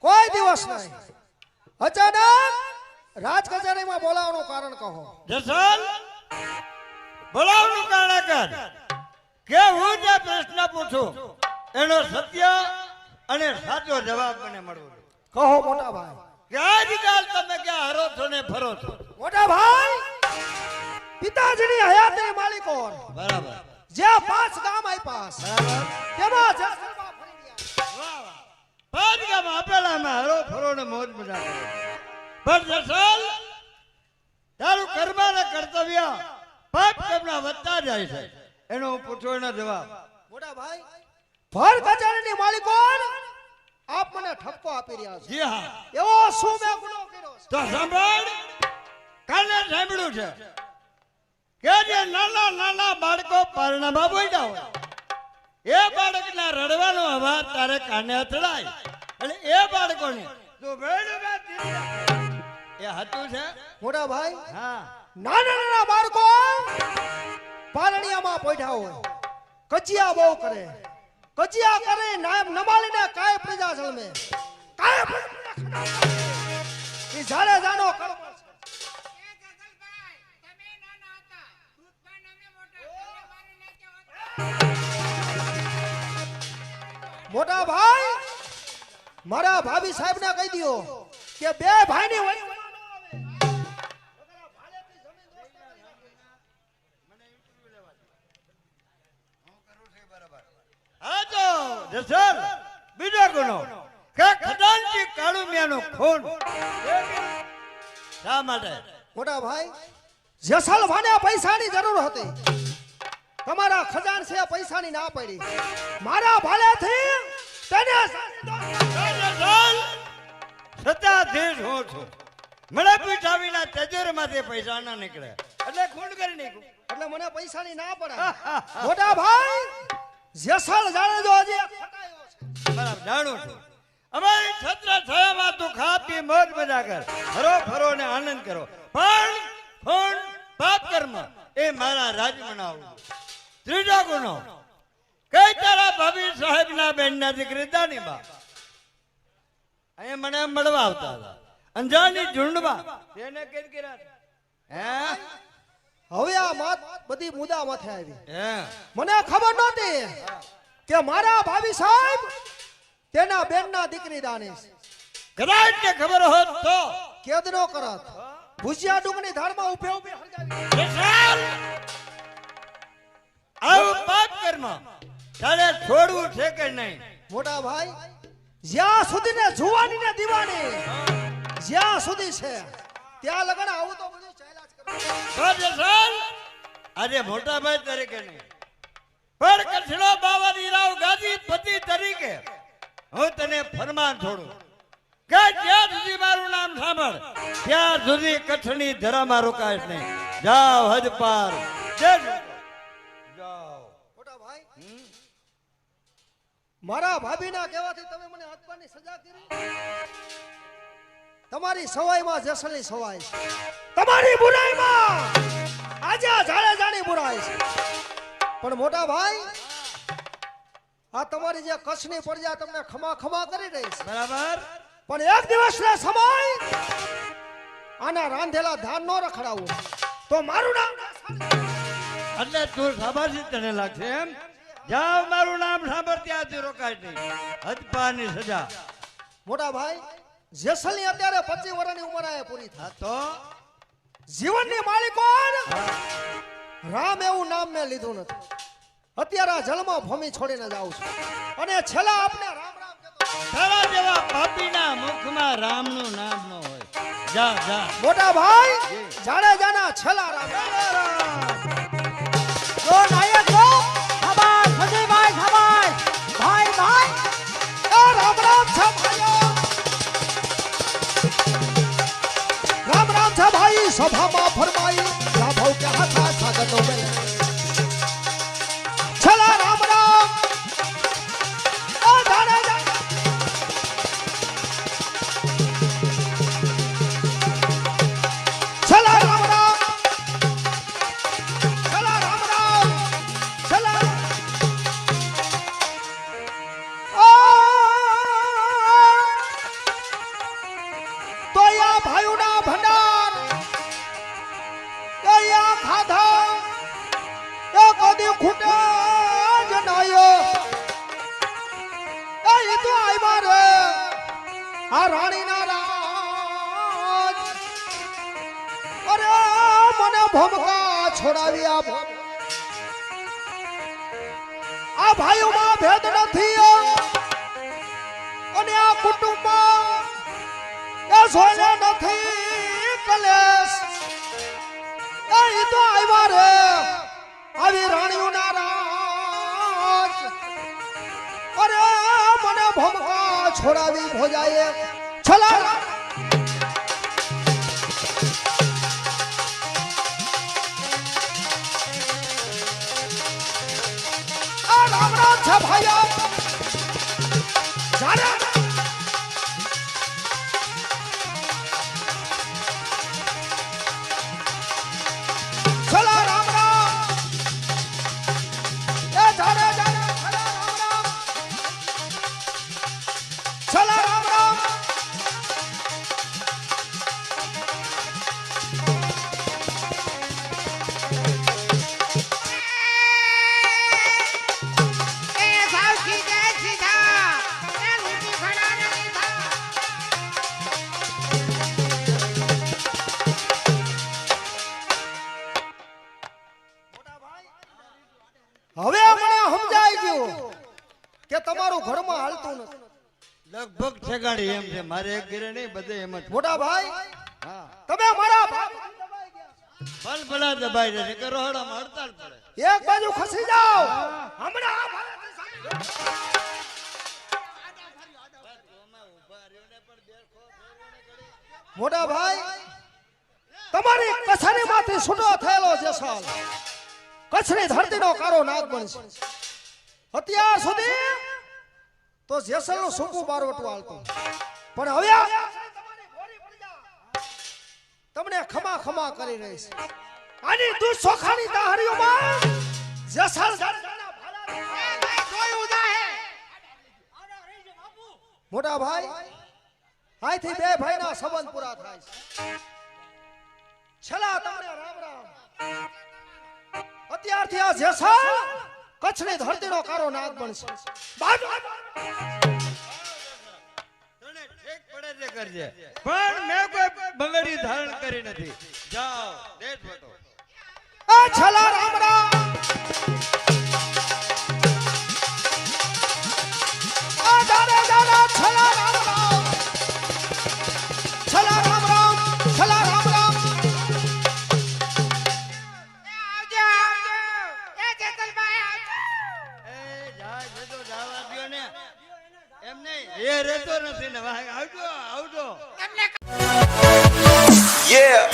કોઈ દિવસ નહીં. અચાનક રાજ કચેરીમાં બોલાવવાનું કારણ કહો. જસલ બોલાવવાનું કારણ કર કે હું જે પ્રશ્ન પૂછું એનો સત્ય અને સાચો જવાબ મને મળવો જોઈએ. કહો મોટા ભાઈ. કે આજકાલ તમે ક્યાં હરો છો ને ફરો છો? મોટા ભાઈ, પિતાજીની હયાતની માલિકો બરાબર. જ્યાં 5 ગામ આપ્યા બરાબર. તેમાં જસલમાં ફરી ગયા. વાહ વાહ. પાંચ ગામ આપેલામાં હરો ફરો ને મોજ મજા કરો. પણ જસલ તારું કર્મ ને કર્તવ્ય પાપ કર્મના વધતા જાય છે. એનો હું પૂછો એનો જવાબ. મોટા ભાઈ, ભર કચેરીની માલિકો આપ મને ઠપકો આપી રહ્યા છો. જી હા. એવો શું મેં ગુનો કર્યો છે? તો સાંભળ, કાલે સાંભળ્યું છે કે જે નાના નાના બાળકો પરણામાં બોલ્યા હોય એ બાળકના રડવાનો અવાજ તારે કાને અથડાય અને એ બાળકોને તું બેડમાં એ હતું છે. મોટા ભાઈ, હા. નાના નાના બાળકો પારણિયામાં પોઢ્યા હોય, કચિયા બહુ કરે, કચિયા કરે નામ નમાલીને કાય પ્રજા જળમે, કાય ઈ જાણે જાનો કર્મ છે. મોટા ભાઈ, મારા ભાભી સાહેબ ને કહી દો કે બે ભાઈની વચ્ચે હા તો જસલ બીજો ગુનો કે ખજાનચી કાળુમિયાનું ખૂન. શા માટે? મોટા ભાઈ, જસલભાને પૈસાની જરૂર હતી. તમારા ખજાન છે પૈસાની ના પડી. મારા ભાલેથી તેને સત્તાધીશ હું છું. મને પીઠાવીના તેજરમાંથી પૈસા ના નીકળે એટલે ખૂન કરી નાખ્યું. એટલે મને પૈસાની ના પડે. મોટા ભાઈ, જસલ જાણે જો હજી ખટાયો છે. બરાબર જાણું છું. અમારી છત્ર છાયામાં તું ખા પી મોજ મજા કર, હરો ફરો ને આનંદ કરો. પણ ખૂન પાપ કર્મ એ મારા રાજ મનાવું. ત્રીજો ગુનો કઈ તારા ભાભી સાહેબ ના બેન ના દીકરી દાનીબા અહીંયા મને મળવા આવતા હતા અંજારની ઝુંડમાં. તેને કઈ કર્યા હે? હવે આ વાત બધી મુદ્દા માથે આવી. હે મને ખબર નહોતી કે મારા ભાભી સાહેબ તેના બેનના દીકરી દાની છે. કદાચ ને ખબર હોત તો કેદનો કરત ભુજિયા ડુંગની ધારમાં ઉભે ઉભે હરગાવી. આવું પાપ કર્મ તારે છોડવું છે કે નહીં? મોટા ભાઈ, જ્યાં સુધી ને જુવાની ને દીવાની જ્યાં સુધી છે ત્યાં લગન આવું તો બધું ચાલ્યા જ કરે. આજે મોટા ભાઈ તરીકે નહીં પણ કચ્છનો બાવાની રાવ ગાદી પતિ તરીકે હું તને ફરમાન છોડું કે જ્યાં સુધી મારું નામ સાંભળ ત્યાં સુધી કચ્છની ધરામાં રોકાશ નહીં. જાઓ હદ પાર જાઓ. મોટા ભાઈ, મારા ભાભીના કહેવાથી તમે મને હત્યાની સજા કરી. તમારી સવાઈમાં જસલની સવાઈ છે, તમારી બુરાઈમાં આજે જાણી બુરાઈ છે. પણ મોટા ભાઈ, આ તમારી જે કચ્છની પ્રજા તમને ખમા ખમા કરી રહી છે. બરાબર. પણ એક દિવસના સમય આના રાંધેલા ધાન નો રખડાવું તો મારું નામ એટલે તું સાબાસી તને લાગશે એમ? જાઓ મારું નામ સાંભળ ત્યાંથી રોકાય નહીં. હદપારની સજા. મોટા ભાઈ, જેસલની અત્યારે 25 વર્ષની ઉંમર આ પૂરી થાય. તો જીવનની માલિકો રામ એવું નામ મેં લીધું નથી. અત્યારે આ જલમાં ભૂમિ છોડીને જાઉં છું અને છેલ્લા આપને રામ રામ કહેતો. તારા જેવા પાપીના મુખમાં રામનું નામ ન હોય. જા જા. મોટા ભાઈ, જાડેજાના છેલ્લા રામ જો નાયક જો ખબર સજીભાઈ ખબર ભાઈ ભાઈ રામ રામ છે ભાઈઓ. રામ રામ છે ભાઈ. સભામાં ફરમાઈ રાભવ કે હાથા સાગરનો બેલ છેલ્લા રામ રામ ઓ જાડેજા. છેલ્લા રામ રામ છેલ્લા રામ રામ છેલ્લા ઓ ભાઈઓના ભંડાર એ આ ખાધા એ કદી ખૂટે જ નાયો એ તો આવ્યા રે આ રાણીના રાજ અરે મને ભમકા છોડાવી આ ભાઈઓમાં ભેદ નથી અને આ કુટુંબમાં એ સોને નથી કલેશ એ તો આવ્યા રે આવી રાણીઓના રાજ અરે મને ભમકા છોડાવી ભોજાએ છલા છે ભાઈઓ જાને ચલા રામ રામ એ જાને જાને ચલા રામ રામ હવે મને સમજાઈ ગયું કે તમારું ઘરમાં હાલતું નથી લગભગ ઠેકાડી એમ છે મારે એક ઘરે નહીં બધે એમ જ મોટા ભાઈ હા તમે મારા ભાઈ ભલ ભલા દબાઈ જશે કે રોહડામાં હડતાલ પડે એક બાજુ ખસી જાઓ હમણાં આ મોટા ભાઈ તમારી કછાની માંથી છૂટો થયેલો જેસાલ કચ્છની ધરતીનો કારો નાગ બનશે અત્યાર સુધી તો જેસલનું સૂકું બારવટું હાલતું પણ હવે તમને ખમા ખમા કરી રહી છે આની દુઃસોખાની દાહરીઓમાં જેસલ મોટા ભાઈ અહીંથી બે ભાઈના સંબંધ પૂરા થાય છે છેલ્લા તમને રામ રામ અત્યારથી આ જેસલ કચ્છની ધરતીનો કારો નાગ બનશે બાજુ તને ઠેક પડે તે કરજે પણ મેં કોઈ બંગડી ધારણ કરી નથી જાઓ દેશ વટો આ છેલ્લા રામ રામ આ જાને જાને છેલ્લા રામ રામ છેલ્લા રામ રામ છેલ્લા રામ રામ એમ નહીં એ રહેતો નથી ને આવજો આવજો Yeah.